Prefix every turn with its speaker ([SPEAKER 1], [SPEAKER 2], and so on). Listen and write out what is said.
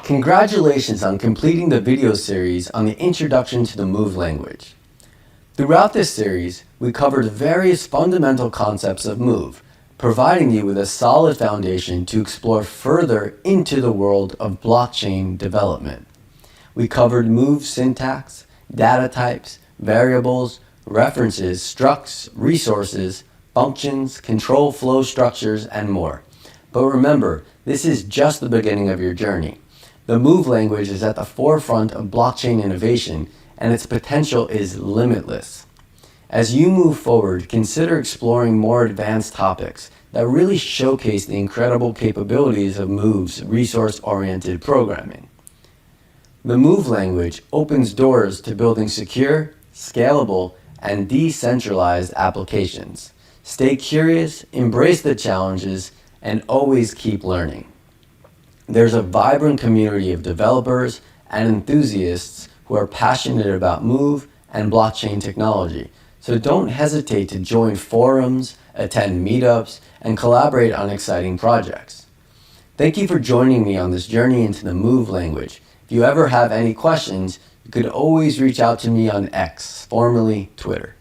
[SPEAKER 1] Congratulations on completing the video series on the Introduction to the Move language. Throughout this series, we covered various fundamental concepts of Move, providing you with a solid foundation to explore further into the world of blockchain development. We covered Move syntax, data types, variables, references, structs, resources, functions, control flow structures, and more. But remember, this is just the beginning of your journey. The Move language is at the forefront of blockchain innovation, and its potential is limitless. As you move forward, consider exploring more advanced topics that really showcase the incredible capabilities of Move's resource-oriented programming. The Move language opens doors to building secure, scalable, and decentralized applications. Stay curious, embrace the challenges, and always keep learning. There's a vibrant community of developers and enthusiasts who are passionate about Move and blockchain technology, so don't hesitate to join forums, attend meetups, and collaborate on exciting projects. Thank you for joining me on this journey into the Move language. If you ever have any questions, you could always reach out to me on X, formerly Twitter.